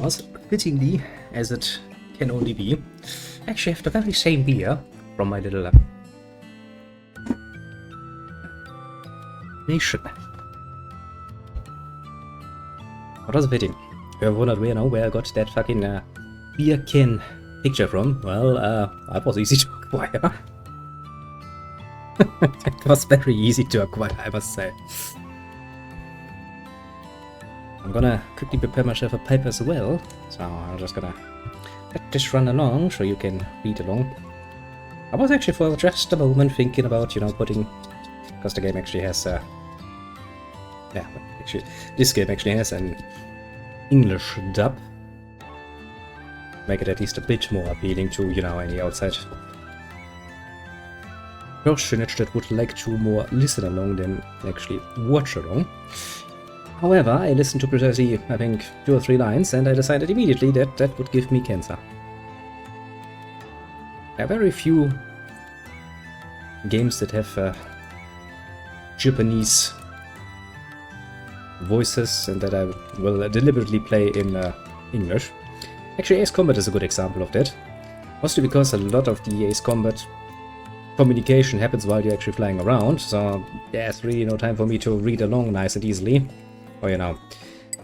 was, fittingly as it can only be, actually have the very same beer from my little nation. What was fitting? You ever wondered where I got that fucking beer can picture from? Well, that was easy to acquire. It was very easy to acquire, I must say. I'm gonna quickly prepare myself a pipe as well, so I'm just gonna let this run along so you can read along. I was actually for just a moment thinking about, putting, because the game actually has, this game actually has an English dub. Make it at least a bit more appealing to, any outside personage that would like to more listen along than actually watch along. However, I listened to precisely, I think, 2 or 3 lines, and I decided immediately that that would give me cancer. There are very few games that have Japanese voices and that I will deliberately play in English. Actually, Ace Combat is a good example of that. Mostly because a lot of the Ace Combat communication happens while you're actually flying around, so there's really no time for me to read along nice and easily. Or,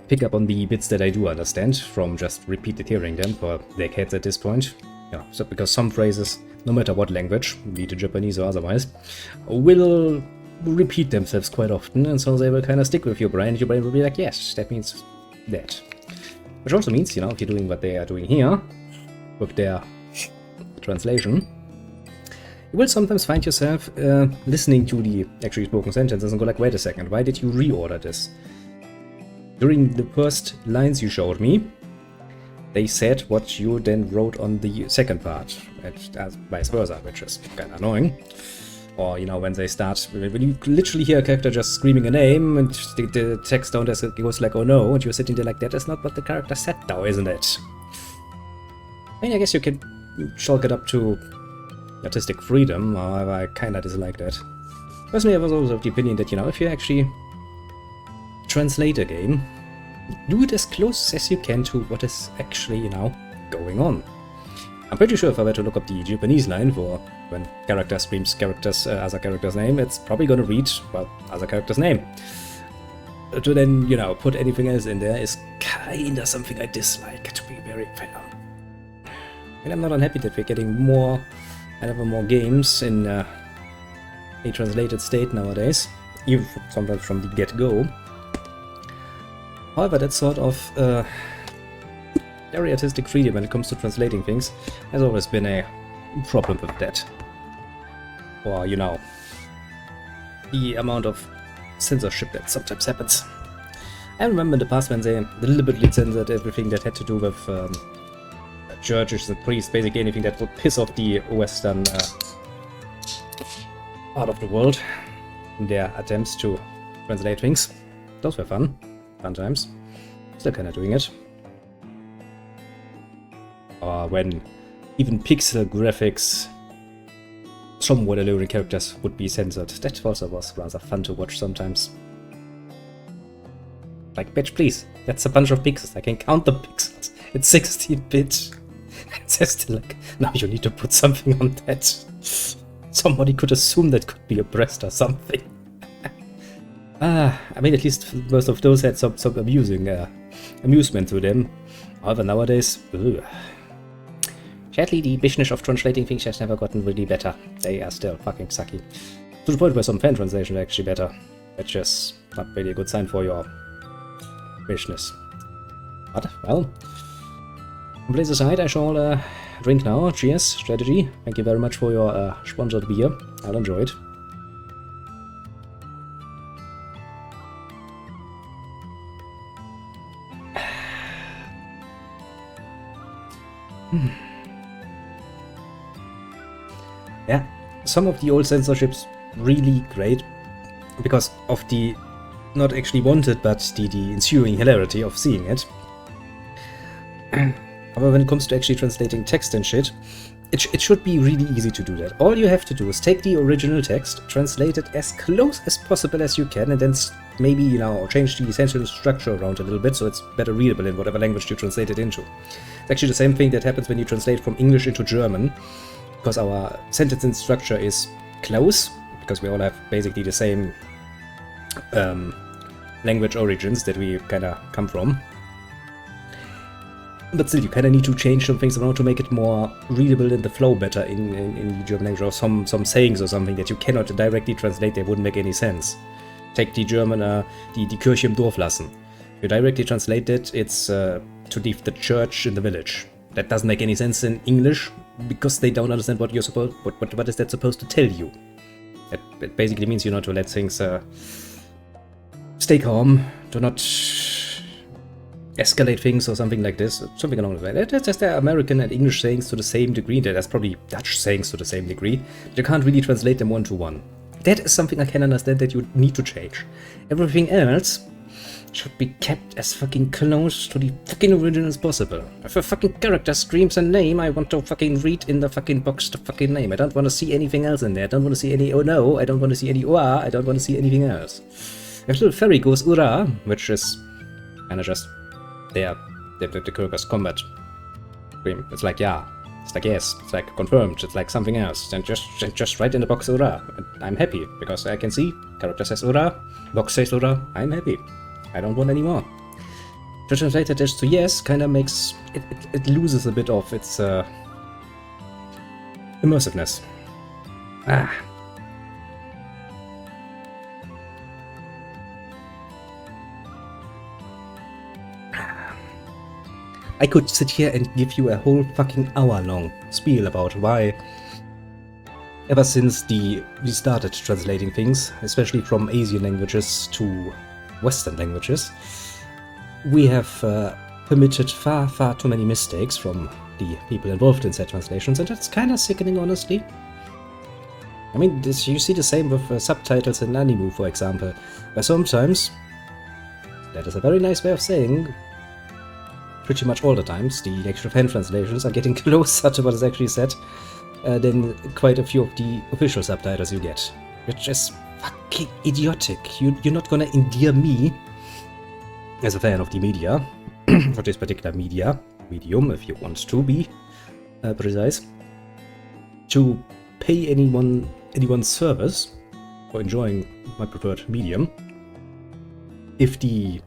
pick up on the bits that I do understand from just repeated hearing them for decades at this point. So because some phrases, no matter what language, be it Japanese or otherwise, will repeat themselves quite often, and so they will kind of stick with your brain, and your brain will be like, yes, that means that. Which also means, if you're doing what they are doing here, with their translation, you will sometimes find yourself listening to the actually spoken sentences and go like, wait a second, why did you reorder this? During the first lines you showed me, they said what you then wrote on the second part, and vice versa, which is kind of annoying. Or, when they start, when you literally hear a character just screaming a name, and the text down there goes like, oh no, and you're sitting there like, that is not what the character said now, isn't it? I mean, I guess you can chalk it up to artistic freedom, however, I kinda dislike that. Personally, I was always of the opinion that, if you actually translate a game, do it as close as you can to what is actually, going on. I'm pretty sure if I were to look up the Japanese line for when character screams other character's name, it's probably gonna read, well, other character's name. To then, put anything else in there is kinda something I dislike, to be very fair. And I'm not unhappy that we're getting more games in a translated state nowadays, even sometimes from the get-go. However, that sort of very artistic freedom when it comes to translating things has always been a problem with that. Or, the amount of censorship that sometimes happens. I remember in the past when they deliberately censored everything that had to do with churches and priests, basically anything that would piss off the Western part of the world in their attempts to translate things. Those were fun times. Still kinda doing it. Or when even pixel graphics, somewhat alluring characters would be censored. That also was rather fun to watch sometimes. Like, bitch, please, that's a bunch of pixels. I can count the pixels. It's 16-bit. It's just like, now you need to put something on that. Somebody could assume that could be a breast or something. I mean, at least most of those had some amusement to them. However, nowadays, sadly, the business of translating things has never gotten really better. They are still fucking sucky. To the point where some fan translations are actually better. That's just not really a good sign for your business. But, well, complaints aside, I shall drink now. Cheers, strategy. Thank you very much for your sponsored beer. I'll enjoy it. Yeah, some of the old censorships really great because of the not actually wanted but the ensuing hilarity of seeing it. However, when it comes to actually translating text and shit, it should be really easy to do that. All you have to do is take the original text, translate it as close as possible as you can, and then maybe, you know, change the sentence structure around a little bit so it's better readable in whatever language you translate it into. It's actually the same thing that happens when you translate from English into German, because our sentence structure is close, because we all have basically the same language origins that we kind of come from. But still, you kind of need to change some things around to make it more readable in the flow better in the German language, or some sayings or something that you cannot directly translate, they wouldn't make any sense. Take the German, die Kirche im Dorf lassen. If you directly translate it, it's to leave the church in the village. That doesn't make any sense in English, because they don't understand what you're supposed, what is that supposed to tell you. It basically means, you know, to let things stay calm, to not escalate things or something like this, something along the way. That's just the American and English sayings to the same degree. That's probably Dutch sayings to the same degree. You can't really translate them one-to-one. That is something I can understand that you need to change. Everything else should be kept as fucking close to the fucking original as possible. If a fucking character screams a name, I want to fucking read in the fucking box the fucking name. I don't want to see anything else in there. I don't want to see any oh no, I don't want to see any oa, I don't want to see anything else. If the fairy goes ura, which is kinda just the character's combat scream. It's like yeah, it's like yes, it's like confirmed, it's like something else. Then just write in the box ura. I'm happy because I can see character says ura, box says ura, I'm happy. I don't want any more. To translate it to yes kind of makes it loses a bit of its immersiveness. I could sit here and give you a whole fucking hour-long spiel about why, ever since we started translating things, especially from Asian languages to Western languages, we have permitted far too many mistakes from the people involved in said translations, and that's kind of sickening, honestly. I mean, you see the same with subtitles in anime, for example, where sometimes, that is a very nice way of saying, pretty much all the times, the actual fan translations are getting closer to what is actually said than quite a few of the official subtitles you get. Which is fucking idiotic. You're not gonna endear me, as a fan of the media, for this particular medium, if you want to be precise, to pay anyone's service for enjoying my preferred medium, if the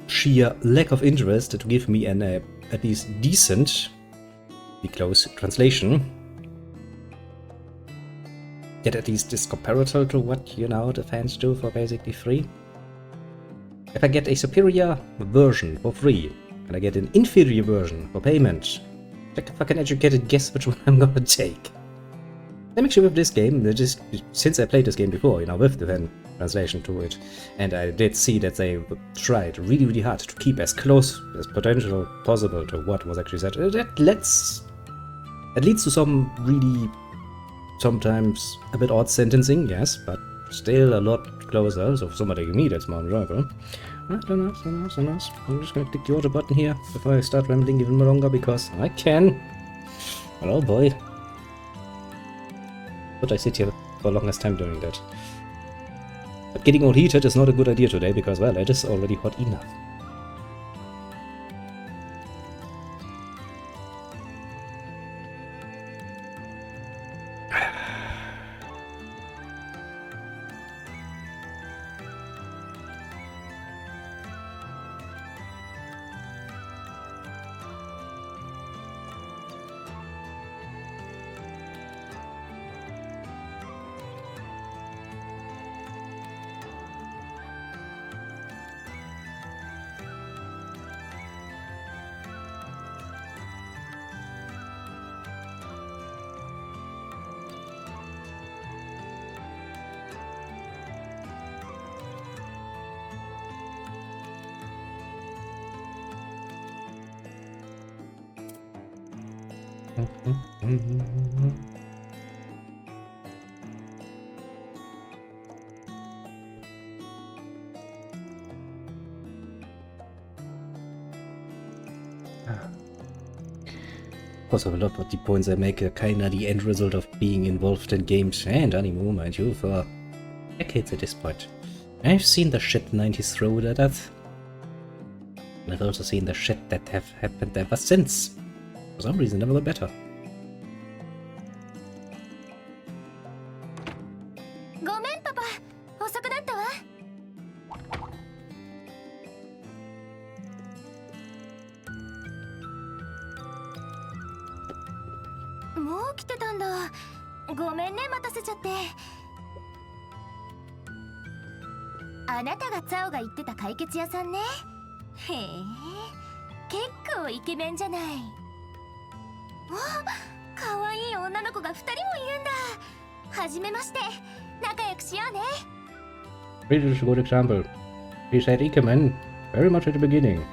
sheer lack of interest to give me an at least decent, the close translation, yet at least is comparable to what, you know, the fans do for basically free. If I get a superior version for free, and I get an inferior version for payment, take a fucking educated guess which one I'm gonna take. I'm actually with this game, since I played this game before, you know, with the fan translation to it, and I did see that they tried really hard to keep as close as potential possible to what was actually said. That leads to some really, sometimes a bit odd sentencing, yes, but still a lot closer, so for somebody like me that's more enjoyable. So nice. I'm just gonna click the auto button here before I start rambling even more longer, because I can. Oh boy. But I sit here for the longest time doing that. But getting all heated is not a good idea today, because, well, it is already hot enough. course, a lot of the points I make are kinda the end result of being involved in games and anime, mind you, for decades at this point. I've seen the shit 90s through that. And I've also seen the shit that have happened ever since. For some reason, never got better. ごめんパパ、遅くなったわ。もう来てたんだ。ごめんね、待たせちゃって。あなたがツァオが言ってた解決屋さんね。へえ、結構イケメンじゃない。あ、かわいい女の子が2人もいるんだ。はじめまして、仲良くしようね。This is a good example. He said Ikemen very much at the beginning.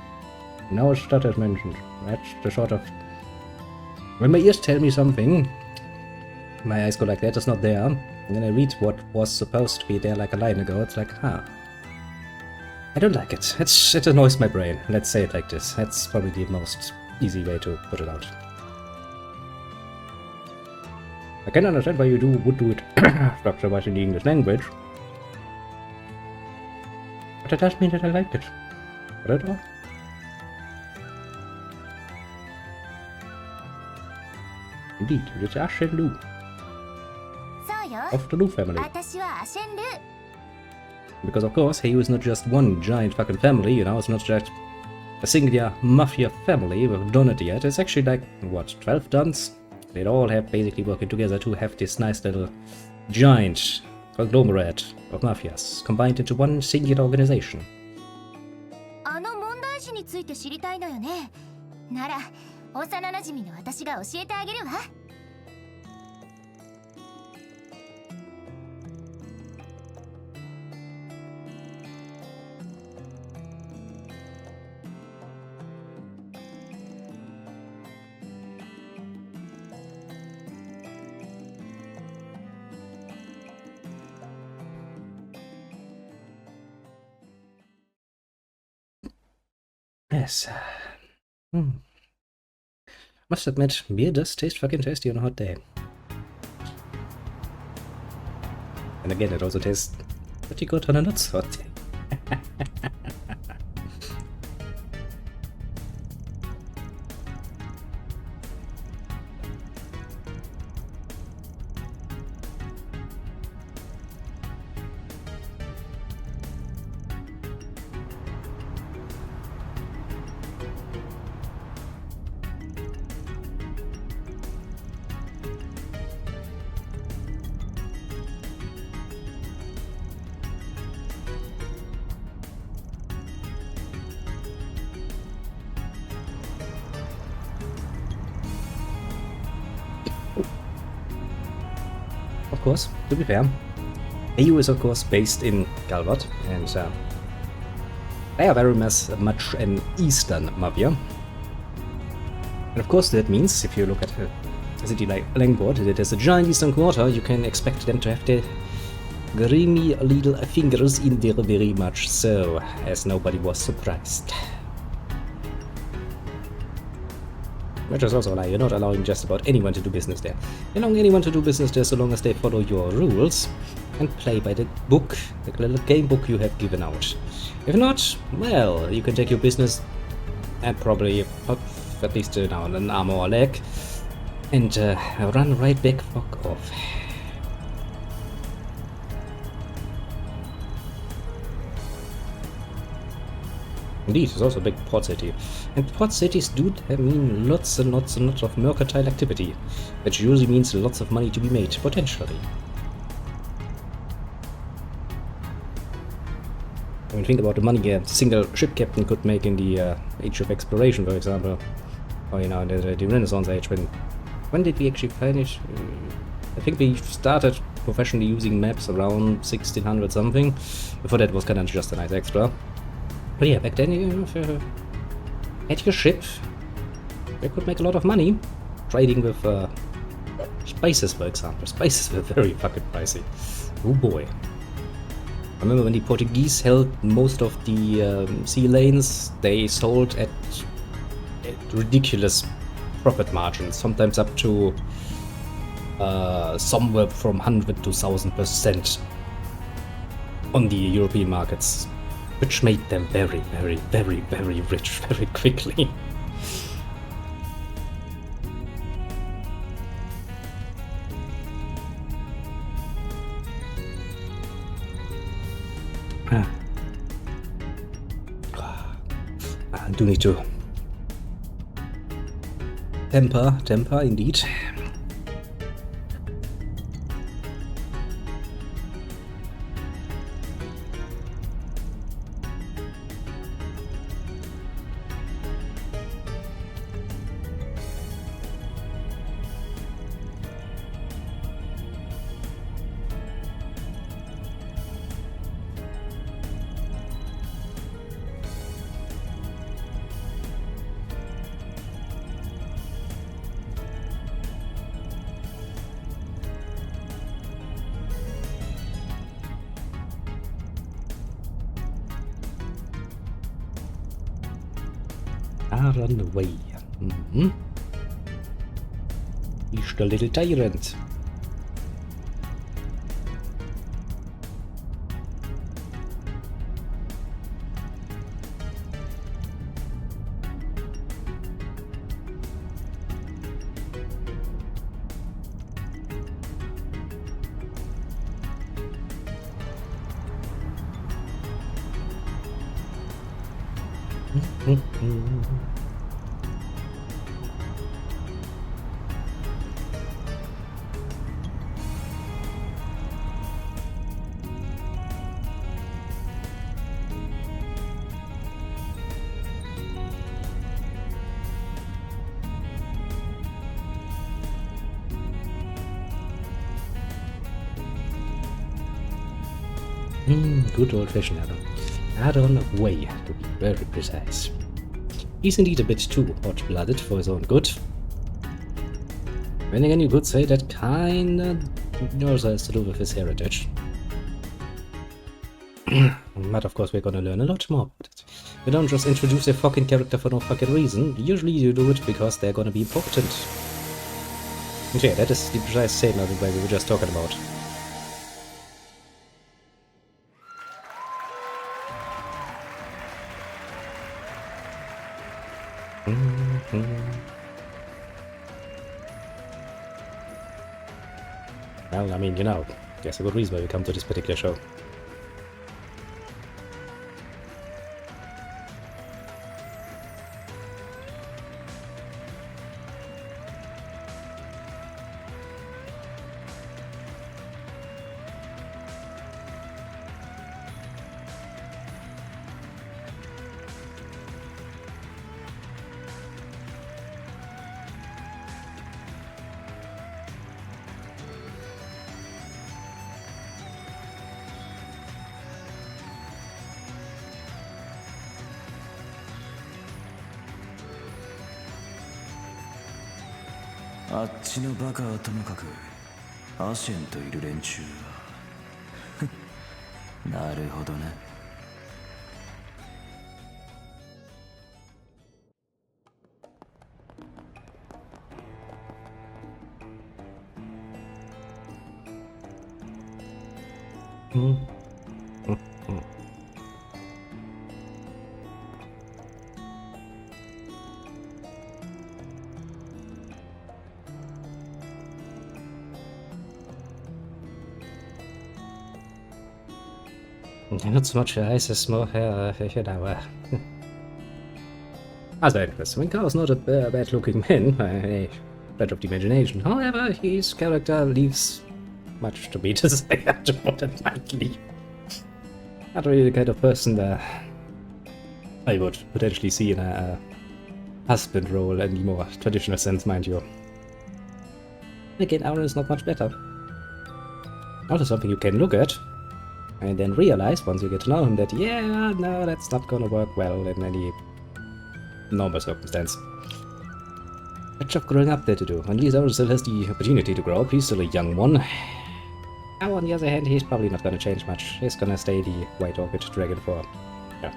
Now it's started mentioned. That's the sort of... When my ears tell me something, my eyes go like that, it's not there. And then I read what was supposed to be there like a line ago, it's like, huh. I don't like it. It annoys my brain. Let's say it like this. That's probably the most easy way to put it out. I can understand why you would do it structure-wise in the English language. But it doesn't mean that I like it. Not at all. Indeed, it's Ashen Lu. そうよ。 Of the Lu family. 私はアシェンル。 Because of course, Heiyu is not just one giant fucking family, you know, it's not just a singular mafia family we've done it yet. It's actually like, what, 12 dons? They all have basically working together to have this nice little giant conglomerate of mafias combined into one singular organization. あの問題児について知りたいのよね。なら、幼なじみの私が教えてあげるわ。Yes. Must admit, beer does taste fucking tasty on a hot day. And again, it also tastes pretty good on a not so hot day. Of course, to be fair, EU is of course based in Galvat, and they are very much an Eastern mafia. And of course that means, if you look at a city like Langbord, that has a giant Eastern quarter, you can expect them to have their grimy little fingers in there very much so, as nobody was surprised. Which is also a lie, you're not allowing just about anyone to do business there. You're allowing anyone to do business there so long as they follow your rules and play by the book, the little game book you have given out. If not, well, you can take your business and probably at least now an arm or a leg and run right back fuck off. Indeed, it's also a big port city. And port cities do mean lots and lots and lots of mercantile activity, which usually means lots of money to be made, potentially. I mean, think about the money a single ship captain could make in the Age of Exploration, for example. Or, you know, in the Renaissance Age. When did we actually finish? I think we started professionally using maps around 1600 something. Before that was kind of just a nice extra. But yeah, back then, if you had your ship, you could make a lot of money trading with spices, for example. Spices were very fucking pricey. Oh boy. I remember when the Portuguese held most of the sea lanes, they sold at ridiculous profit margins, sometimes up to somewhere from 100 to 1000% on the European markets, which made them very, very, very, very rich very quickly. I do need to temper indeed. Run away. He's the little tyrant. Good old-fashioned add-on way, to be very precise. He's indeed a bit too hot-blooded for his own good. Then again, you could say that kinda also has to do with his heritage. But of course we're gonna learn a lot more about it. You don't just introduce a fucking character for no fucking reason. Usually you do it because they're gonna be important. And yeah, that is the precise same as the way we were just talking about. Well, I mean, you know, there's a good reason why we come to this particular show.あっちのバカはともかくアシェンといる連中はなるほどね。Not so much ice as more, you know, as Magnus. I mean, Carl's not a bad-looking man, by any stretch of the imagination. However, his character leaves much to be desired, to put it lightly. Not really the kind of person that I would potentially see in a husband role in the more traditional sense, mind you. Again, Aaron is not much better. Also something you can look at, and then realize, once you get to know him, that yeah, no, that's not gonna work well in any normal circumstance. Much of growing up there to do. At least Aaron still has the opportunity to grow up, he's still a young one. Now, on the other hand, he's probably not gonna change much. He's gonna stay the White Orbit Dragon for, yeah,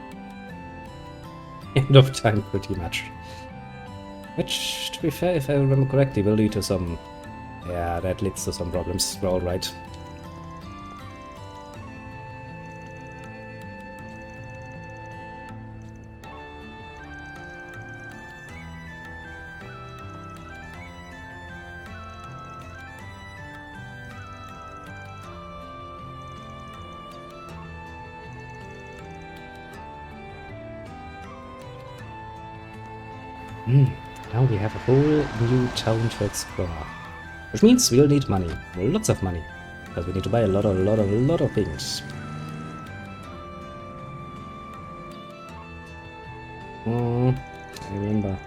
end of time pretty much. Which, to be fair, if I remember correctly, will lead to some... Yeah, that leads to some problems. We're alright. Now we have a whole new town to explore. Which means we'll need money. Lots of money. Because we need to buy a lot of things. I remember.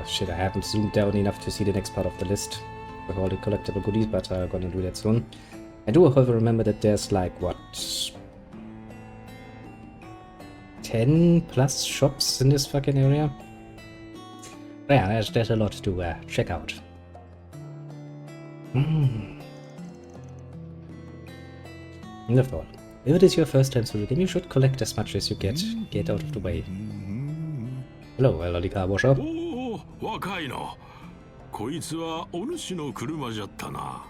Shit, I haven't zoomed down enough to see the next part of the list with all the collectible goodies, but I'm gonna do that soon. I do, however, remember that there's like, what, 10 plus shops in this fucking area? Yeah, there's a lot to check out. And after all, if it is your first time through the game, you should collect as much as you get out of the way. Hello, elderly car washer. おお、若いの。こいつはお主の車じゃったな。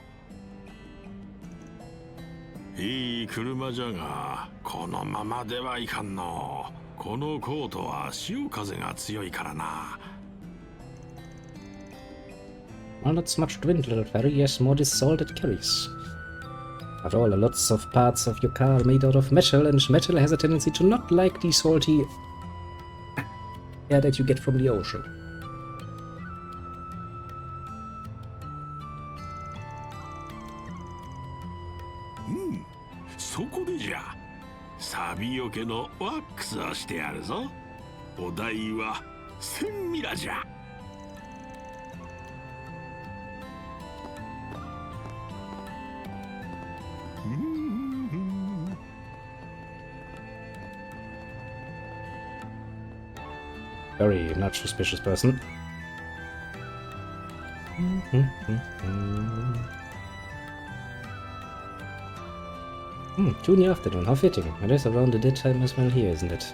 いい車じゃが、このままではいかんの。このコートは潮風が強いからな。Well, not so much wind, little fairy, yes, more this salt it carries. After all, lots of parts of your car are made out of metal, and metal has a tendency to not like the salty air that you get from the ocean. Soこでじゃ。錆よけのワックスをしてやるぞ。お代は1000ミラじゃ。Very not suspicious person. Two in the afternoon, how fitting. It is around the dead time as well here, isn't it?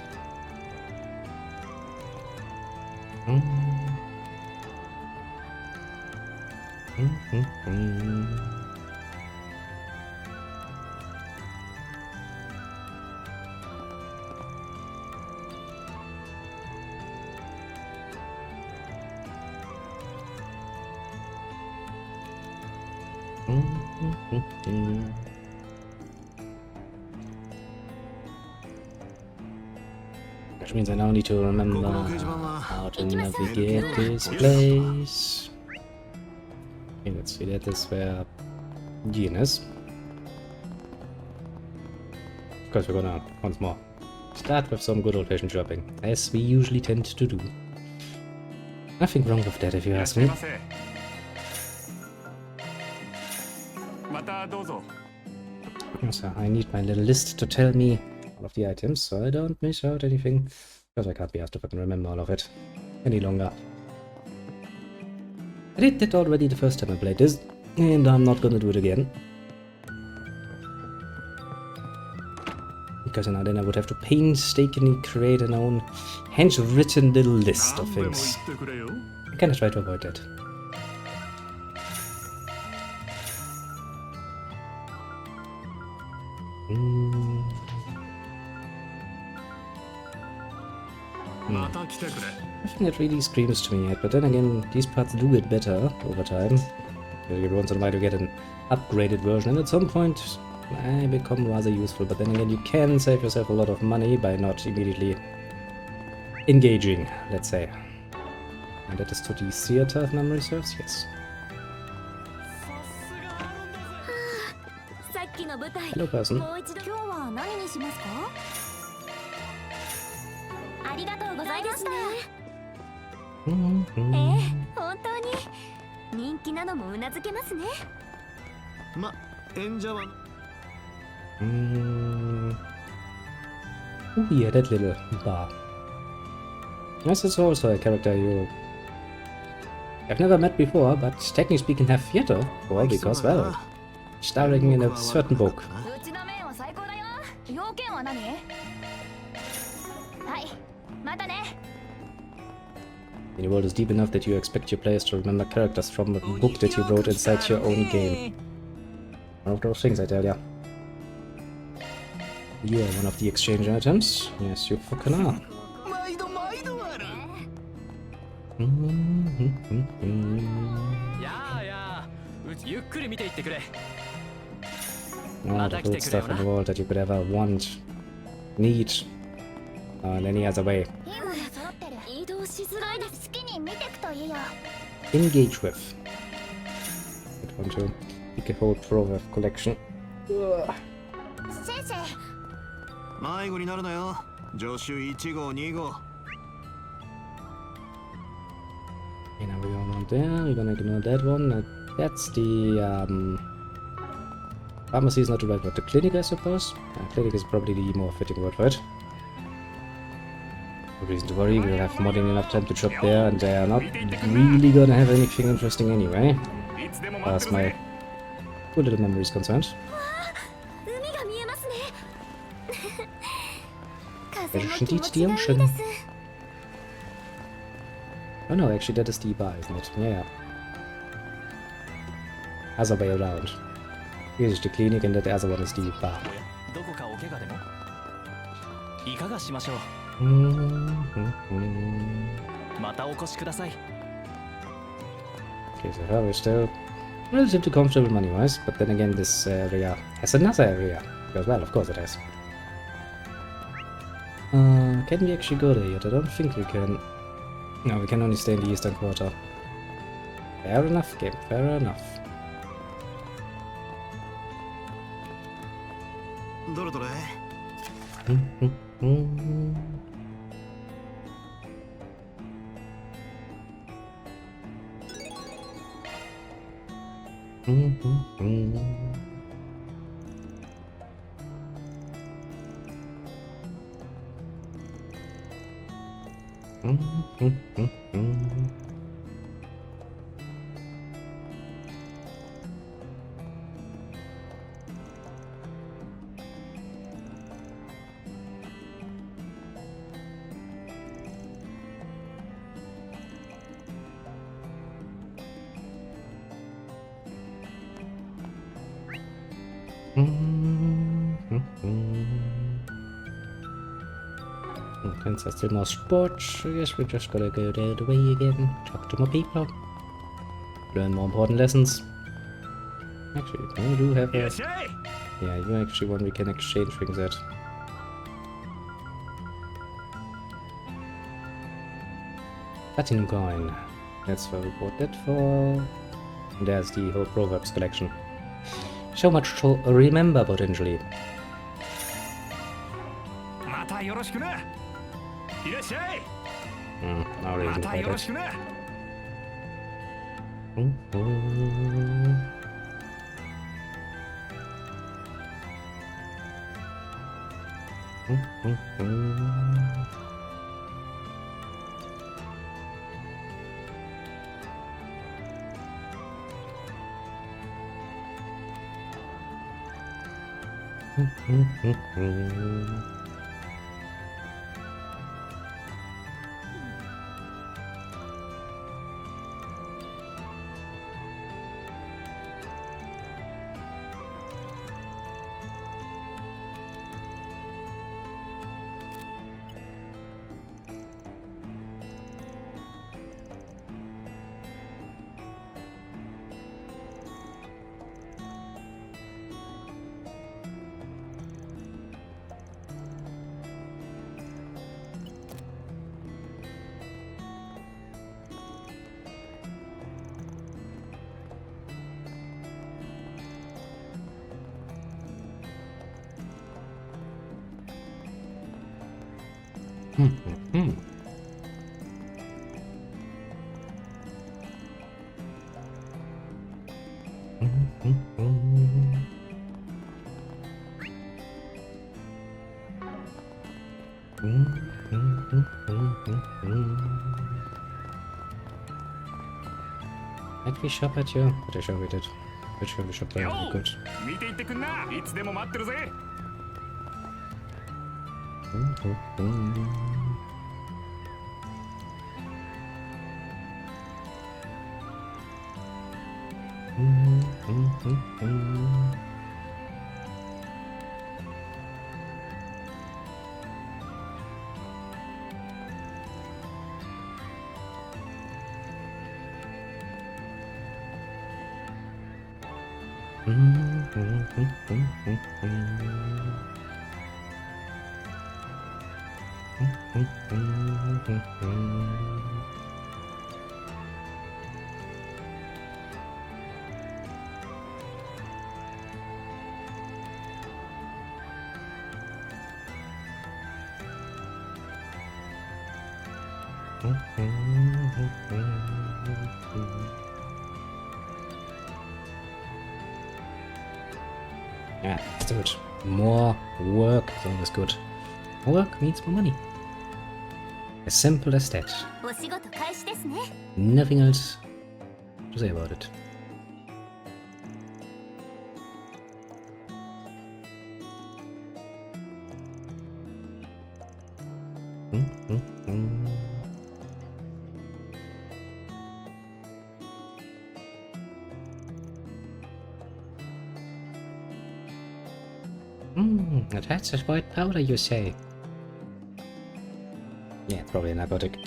Which means I now need to remember how to navigate this place. Okay, let's see, that is where Jean is. Of course, we're gonna, once more, start with some good old-fashioned shopping, as we usually tend to do. Nothing wrong with that, if you ask me. So I need my little list to tell me all of the items, so I don't miss out anything, because I can't be asked to fucking remember all of it any longer. I did that already the first time I played this, and I'm not gonna do it again. Because now then I would have to painstakingly create an own handwritten little list of things. I kinda try to avoid that. Nothing that really screams to me yet, but then again, these parts do get better over time. Every once in a while you get an upgraded version, and at some point they become rather useful, but then again you can save yourself a lot of money by not immediately engaging, let's say. And that is to the theater, if memory serves, yes. Hello, person. ありがとうございました。本当に人気なのもうなずけますね。ま、演者は Oh yeah, that little bar. This is also a character I've never met before, but technically speaking have theater for, because, well, starring in a certain book. うちの面は最高だよ。要件は何？はい、またね。The world is deep enough that you expect your players to remember characters from a book that you wrote inside your own game. One of those things, I tell ya. You are one of the exchange items. Yes, you fucking are. All the good stuff in the world that you could ever want, need, in any other way. Engage with. I want to pick a whole proverb collection. Ugh. 迷子になるなよ。助手1号2号。 Okay, now we're going on there. We're gonna ignore that one. That's the pharmacy is not the right word. The clinic, I suppose. Clinic is probably the more fitting word for it. No reason to worry. We'll have more than enough time to shop there, and they are not really gonna have anything interesting anyway, as far as my good little memory is concerned. It is indeed the ocean. Oh no, actually that is the bar, isn't it? Yeah. Other way around. Here is the clinic and the other one is the bar. Okay, so we're still relatively comfortable money-wise, but then again this area has another area. Because, well, of course it has. Can we actually go there yet? I don't think we can. No, we can only stay in the eastern quarter. Fair enough, game. Fair enough. Since there's still more sports, I guess we just gotta go the way again, talk to more people, learn more important lessons. Actually, we do have a... Yeah, you actually one we can exchange things at. Platinum coin. That's what we bought that for. And there's the whole Proverbs collection. So much to remember potentially. No reason for that. Might we shop at you? Pretty sure we did. Pretty sure we shopped there. Good. Yeah, let's do it. More work is always good. More work means more money. As simple as that. お仕事開始ですね。 Nothing else to say about it. That's a white powder, you say? Yeah, probably a narcotic.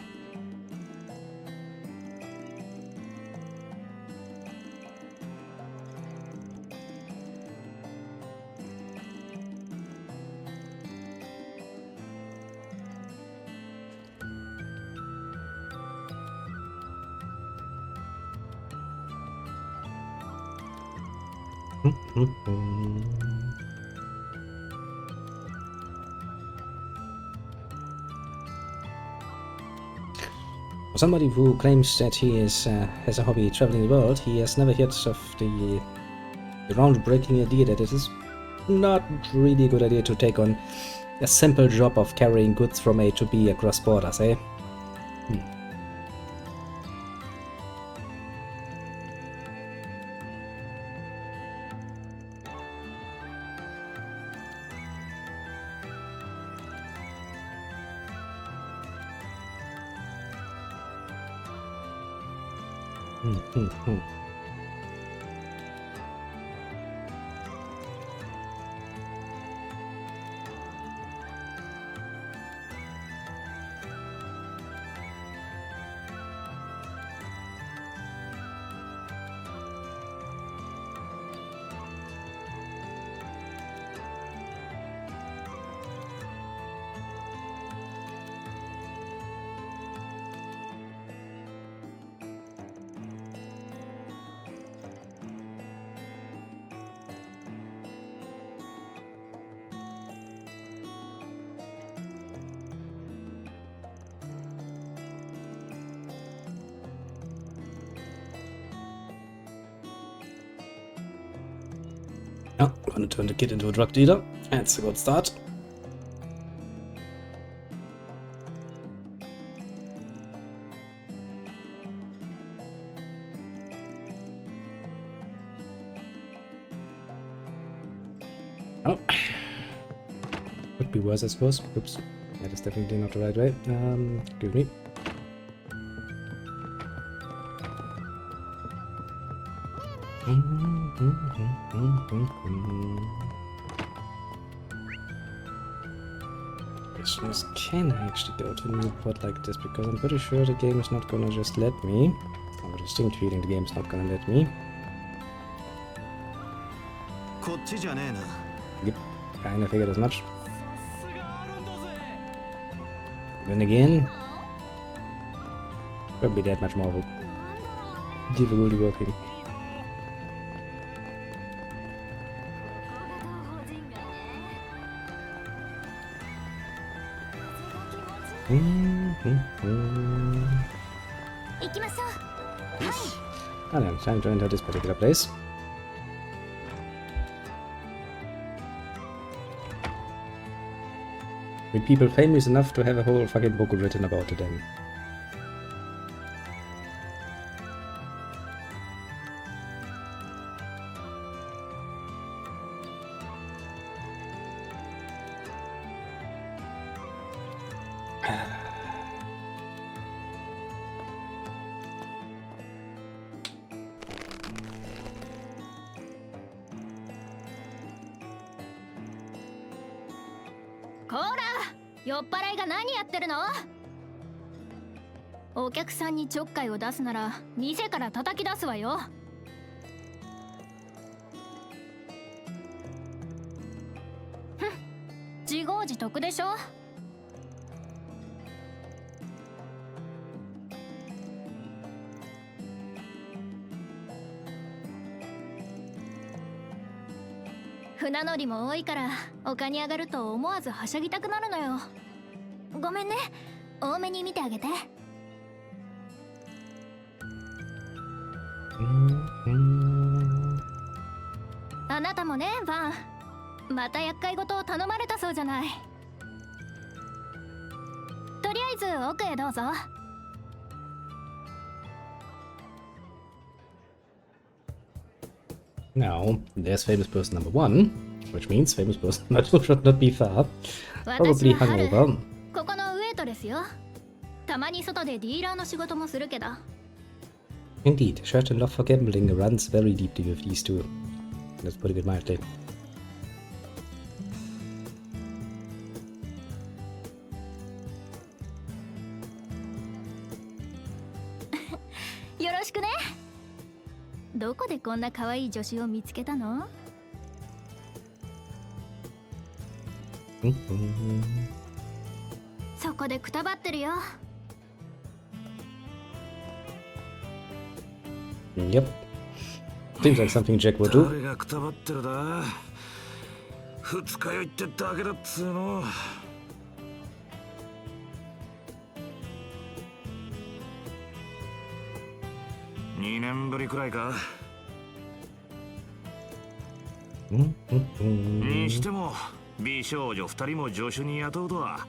For somebody who claims that he is has a hobby traveling the world, he has never heard of the groundbreaking idea that it is not really a good idea to take on a simple job of carrying goods from A to B across borders, eh? Oh, gonna turn the kid into a drug dealer. That's a good start. Oh. Could be worse, I suppose. Oops. That is definitely not the right way. Excuse me. Question is, can I actually go to a new port like this? Because I'm pretty sure the game is not gonna just let me. I have a distinct feeling the game is not gonna let me. こっちじゃねえな。 Yep, kinda figured as much. Then again, could be that much more difficulty working. Ah, then, time to enter this particular place. With people famous enough to have a whole fucking book written about it then. こら、酔っ払いが何やってるの？お客さんにちょっかいを出すなら店から叩き出すわよ。ふん、自業自得でしょ。船乗りも多いから丘に上がると思わずはしゃぎたくなるのよ。ごめんね、多めに見てあげて。あなたもね、バン。また厄介事を頼まれたそうじゃない。とりあえず奥へどうぞ。Now, there's famous person number 1, which means famous person number 2 should not be far. Probably 私は春。 hungover. ここのウエイトですよ。たまに外でディーラーの仕事もするけど。 Indeed, certain love for gambling runs very deeply with these two. Let's put it mildly. よろしくね。どこでこんな可愛い女子を見つけたの？そこでくたばってるよ。Yep. Seems like something Jack would do. 誰がくたばってるだ。二日酔いってだけだっつうの。2年ぶりくらいか。にしても美少女2人も助手に雇うとは、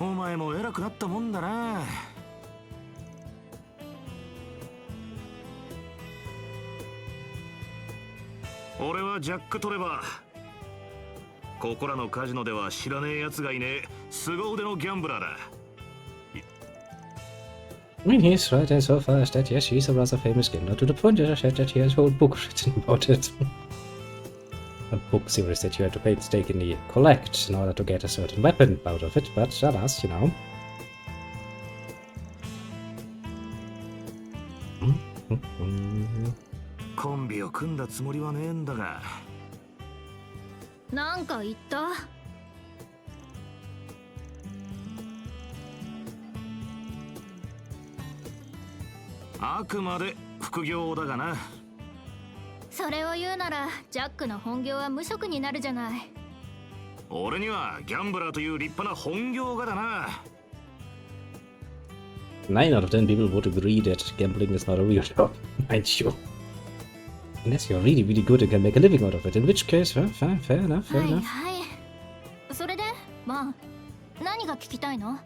お前も偉くなったもんだな。俺はジャック・トレバー。ここらのカジノでは知らねえやつがいねえ凄腕のギャンブラーだ。I mean, he's right and so far as that, yes, he's a rather famous gambler, to the point that I said that he has a whole book written about it. A book series that you had to painstakingly collect in order to get a certain weapon out of it, but alas, you know. コンビを組んだつもりはねえんだが。なんか言った？あくまで副業だがな。それを言うならジャックの本業は無職になるじゃない。俺にはギャンブラーという立派な本業がだな。9 out of 10 people would agree that gambling is not a real job, mind you. Unless you're really, really good and can make a living out of it, in which case, fair enough, fair はい enough. はい。それで、バン、何が聞きたいの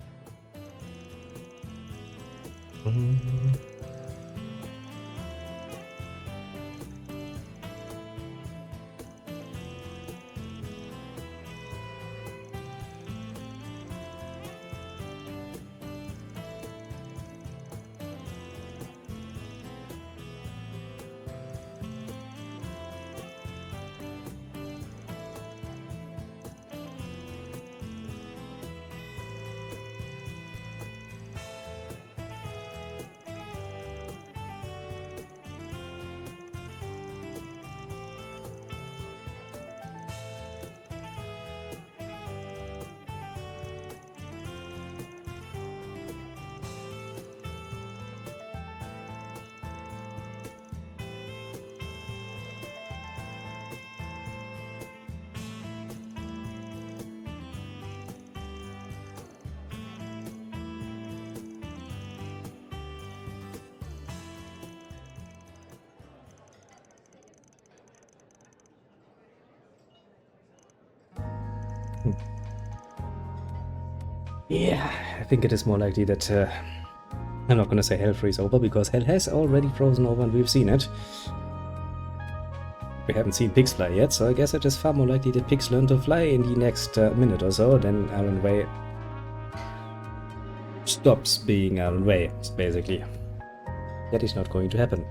？Yeah, I think it is more likely that I'm not gonna say hell freeze over, because hell has already frozen over and we've seen it. We haven't seen pigs fly yet, so I guess it is far more likely that pigs learn to fly in the next minute or so than Aaron Way stops being Aaron Way, basically. That is not going to happen.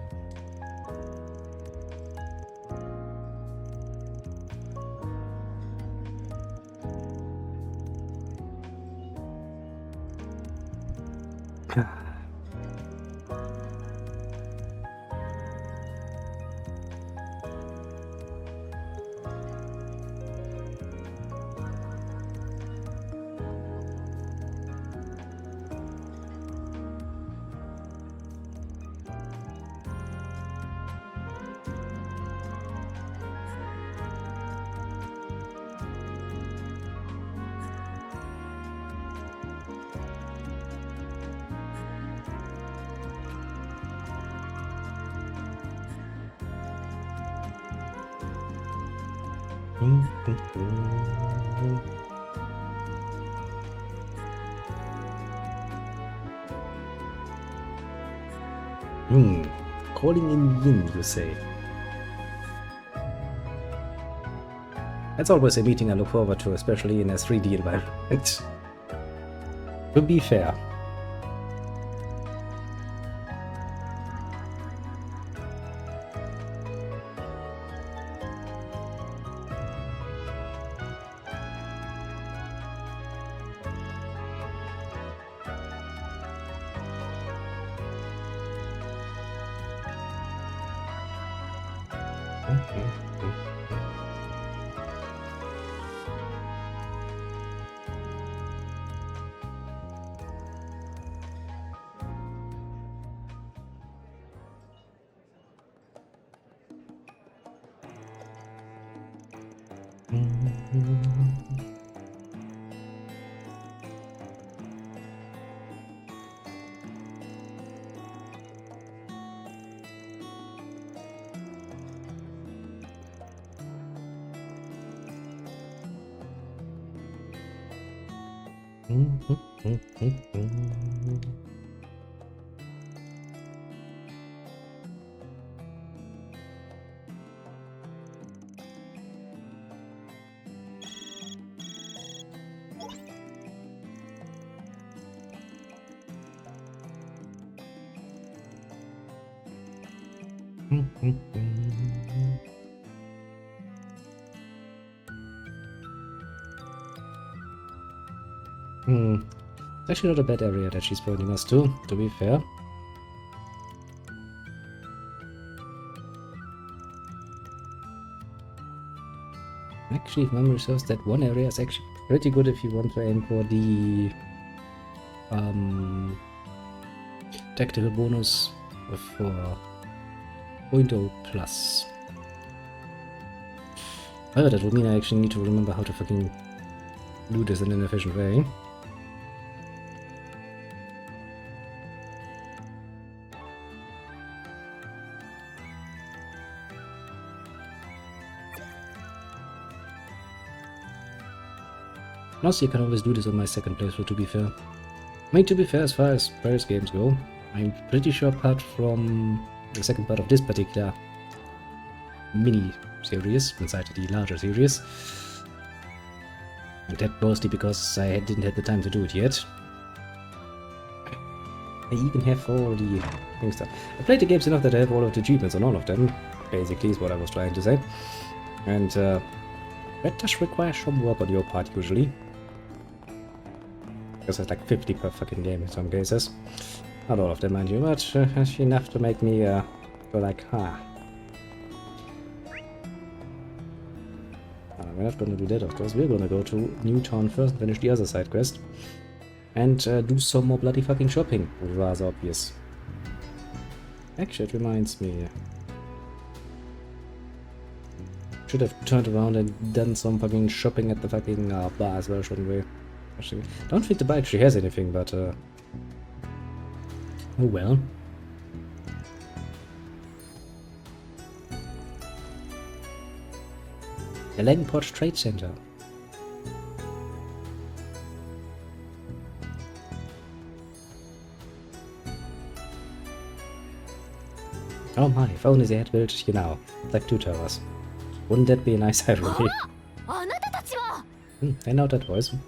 Calling in Yin, you say? That's always a meeting I look forward to, especially in a 3D environment. To be fair. It's actually not a bad area that she's pointing us to be fair. Actually, if memory serves, that one area is actually pretty good if you want to aim for the tactical bonus for 0.0 plus. However, that would mean I actually need to remember how to fucking do this in an efficient way. Honestly, I can always do this on my second playthrough, to be fair. I mean, to be fair, as far as various games go, I'm pretty sure apart from the second part of this particular mini-series inside the larger series, and that mostly because I didn't have the time to do it yet. I even have all the things done. I played the games enough that I have all of the achievements on all of them, basically is what I was trying to say. And that does require some work on your part usually. Because it's like 50 per fucking game in some cases. Not all of them, mind you, but enough to make me go like, we're not gonna do that, of course. We're gonna go to Newtown first and finish the other side quest. And do some more bloody fucking shopping. Rather obvious. Actually, it reminds me. Should have turned around and done some fucking shopping at the fucking bar as well, shouldn't we? Actually, don't think the bike actually has anything, but oh well. The Langport Trade Center. Oh my, if only they had built, you know, like 2 towers. Wouldn't that be a nice irony? I know that voice. What?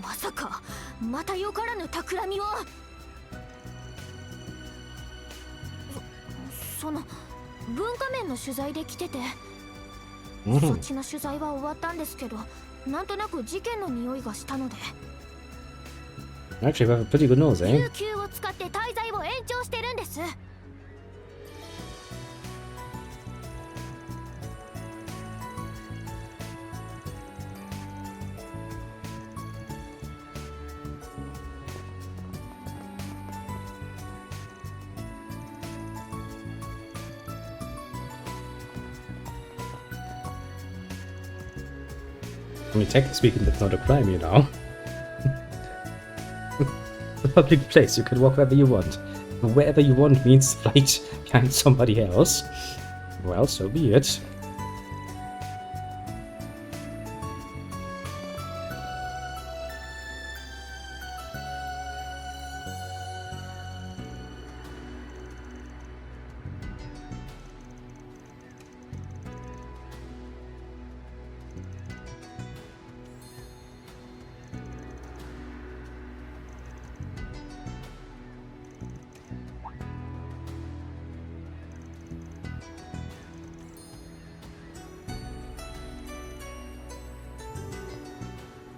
まさかまたよからぬ企みを。その文化面の取材で来てて、そっ Mhm. ちの取材は終わったんですけど、なんとなく事件の匂いがしたので Actually, you have a pretty good nose, eh? 有給を使って滞在を延長してるんです。 I mean, technically speaking, that's not a crime, you know. It's a public place, you can walk wherever you want. Wherever you want means right behind somebody else. Well, so be it.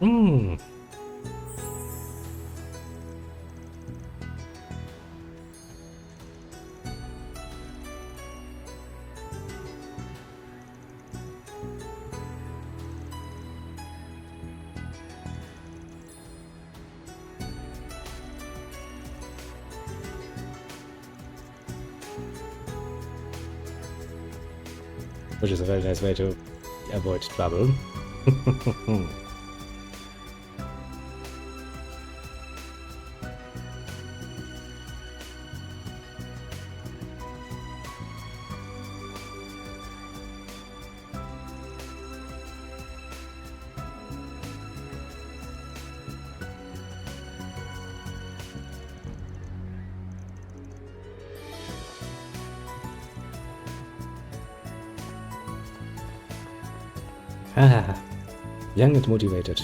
Hmm. Which is a very nice way to avoid trouble. Ah, young and motivated.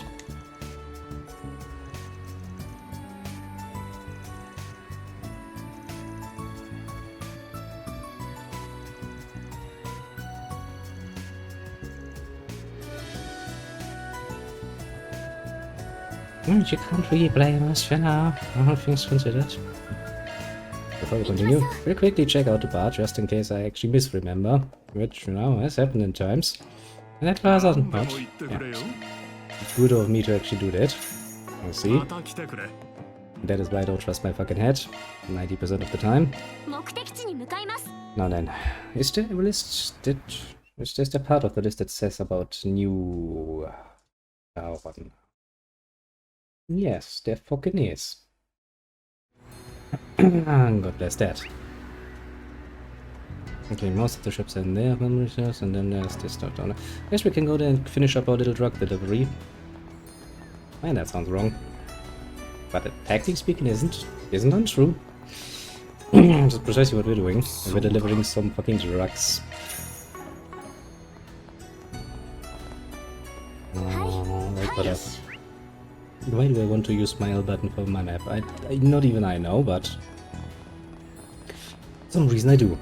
You can't really blame us for now, all things considered. Before we continue, we'll quickly check out the bar just in case I actually misremember, which, you know, has happened in times. And that wasn't much. Yeah. Good of me to actually do that. You see? That is why I don't trust my fucking head 90% of the time. 目的地に向かいます。 Now then, is there a list that... Is there a part of the list that says about new... one? Yes, there fucking is. God bless that. Okay, most of the ships are in there, and then there's this stuff down there. I guess we can go there and finish up our little drug delivery. Man, that sounds wrong. But technically speaking, isn't untrue. That's precisely what we're doing. We're delivering some fucking drugs. Wait, but why do I want to use my L button for my map? Not even I know, but for some reason I do.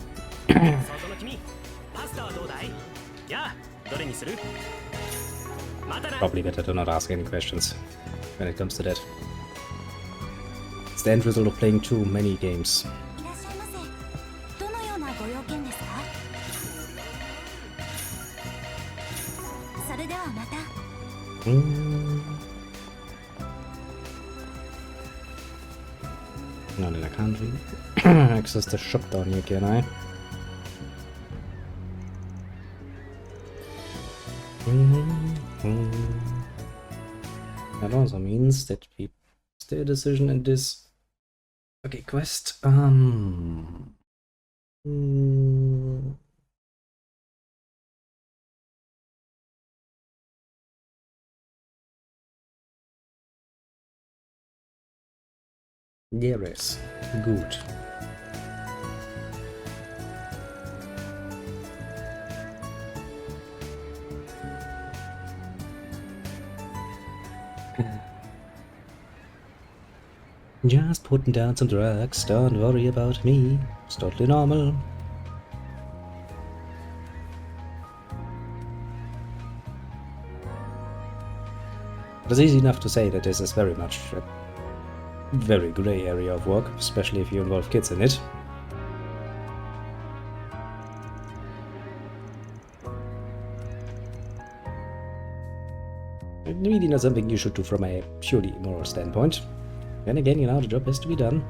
Probably better to not ask any questions when it comes to that. It's the end result of playing too many games. いらっしゃいませ。どのようなご用件ですか？それではまた。No, then I can't really access the shop down here, can I? That also means that we stay a decision in this. Okay, quest. There is. Good. Just putting down some drugs, don't worry about me. It's totally normal. But it's easy enough to say that this is very much a very grey area of work, especially if you involve kids in it. Really not something you should do from a purely moral standpoint. Then again, you know, the job has to be done.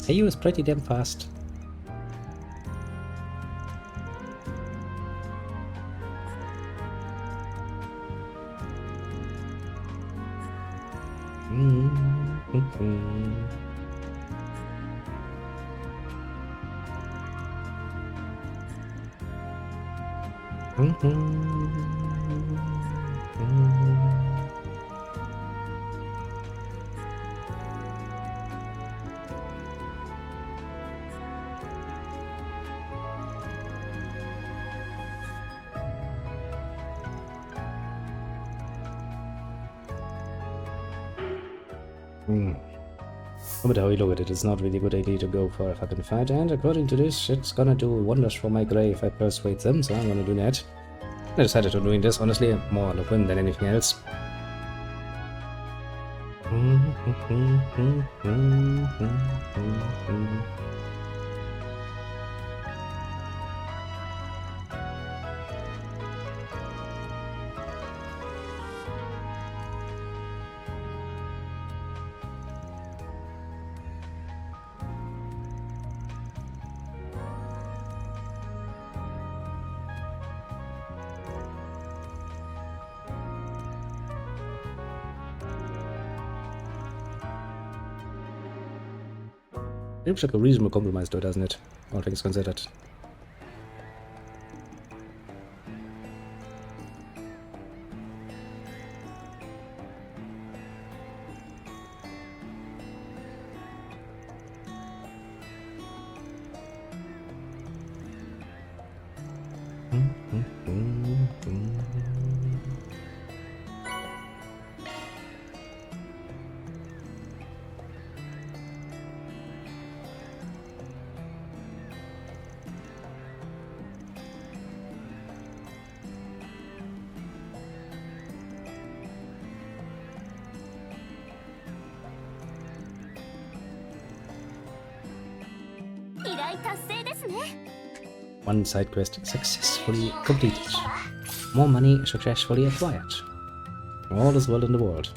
AU is pretty damn fast. No matter how you look at it, it's not really a good idea to go for a fucking fight, and according to this, it's gonna do wonders for my grey if I persuade them, so I'm gonna do that. I decided on doing this, honestly, more on a whim than anything else. It looks like a reasonable compromise though, doesn't it? All things considered. One side quest successfully completed. More money successfully acquired. All is well in the world.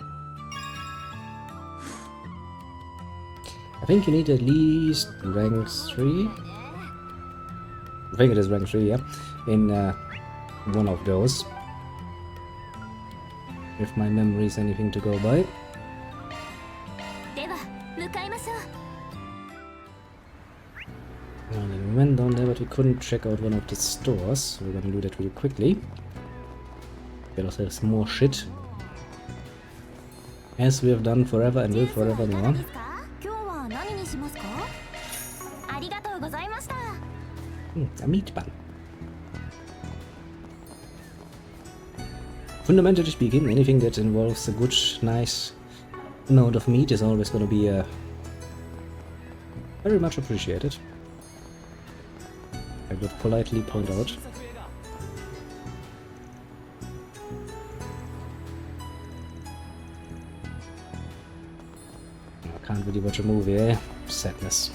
I think you need at least rank 3. I think it is rank 3, yeah. In one of those. If my memory is anything to go by. We went down there, but we couldn't check out one of the stores, so we're gonna do that really quickly. Get ourselves more shit. As we have done forever and will forever more. A meat bun. Fundamentally speaking, anything that involves a good, nice amount of meat is always gonna be very much appreciated. I would politely point out. I can't really watch a movie, eh? Sadness.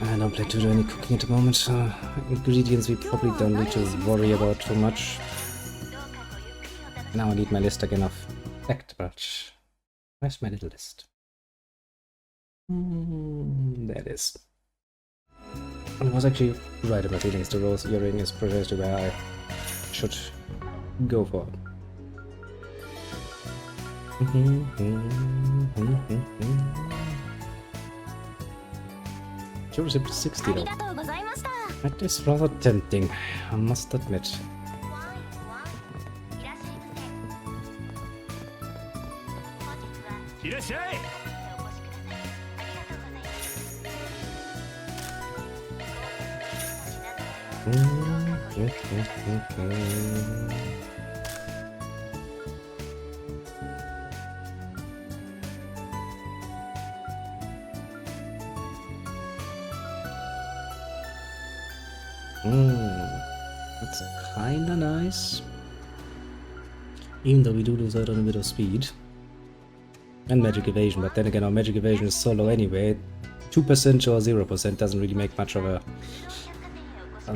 I don't plan to do any cooking at the moment, so ingredients we probably don't need to worry about too much. Now I need my list again of fact, but where's my little list? There it is. I was actually right in my feelings. The rose earring is precisely where I should go for. 60 though. That is rather tempting, I must admit. That's kinda nice. Even though we do lose out on a bit of speed. And magic evasion, but then again our magic evasion is so low anyway. 2% or 0% doesn't really make much of a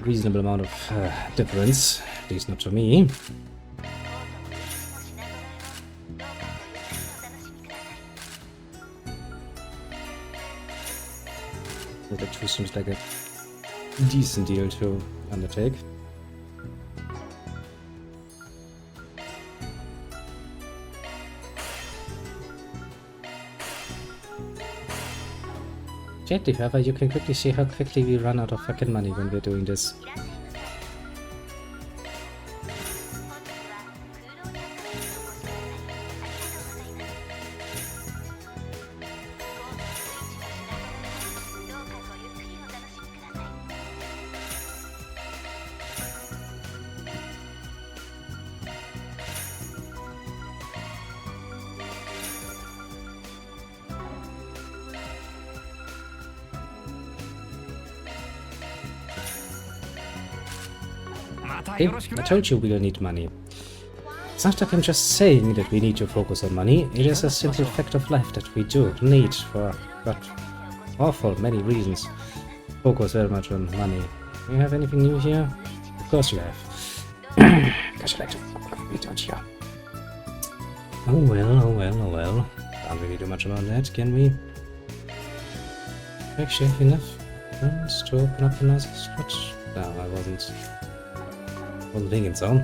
reasonable amount of difference. At least not to me. That too seems like a decent deal to undertake. Objective, however, you can quickly see how quickly we run out of fucking money when we're doing this. Hey, I told you we'll need money. It's not like I'm just saying that we need to focus on money, it is a simple fact of life that we do need for but awful many reasons. Focus very much on money. Do you have anything new here? Of course you have. Because you like to fuck with me, don't you? Oh well, oh well, oh well. Can't really do much about that, can we? Actually have enough funds to open up another slot? No, I wasn't thinking so.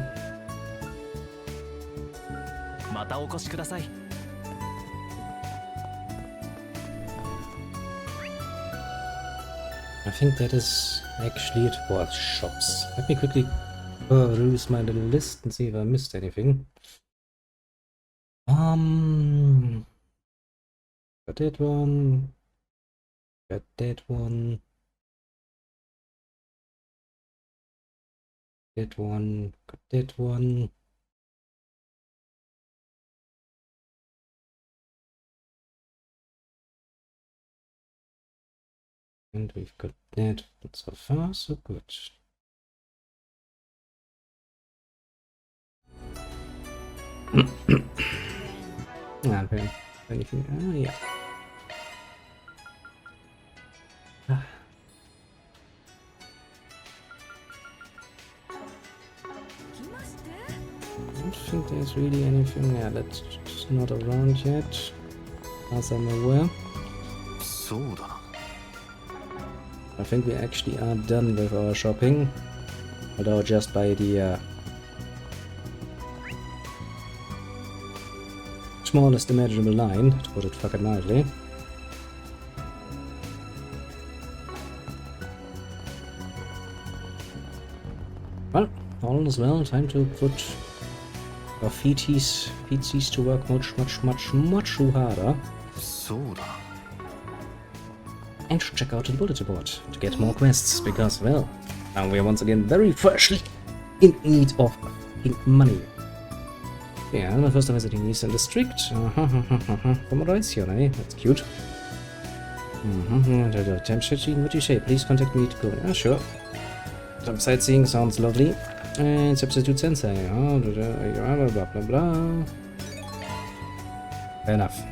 I think that is actually it for shops. Let me quickly peruse my little list and see if I missed anything. Got that one. Got that one. That one. Got that one. And we've got that, but so far so good. Okay, anything? Yeah. I don't think there's really anything that's not around yet, as I'm aware. I think we actually are done with our shopping, although just by the smallest imaginable line, to put it fucking mildly. Well, all is well. Time to put our feeties to work much harder. And check out the bulletin board to get more quests, because, well, now we are once again very freshly in need of money. Yeah, my first time visiting Eastern District. Accommodation, eh? That's cute. Time searching, what do you say? Please contact me to go. Yeah, sure. Some sightseeing sounds lovely. And substitute sensei. Blah blah blah. Fair enough.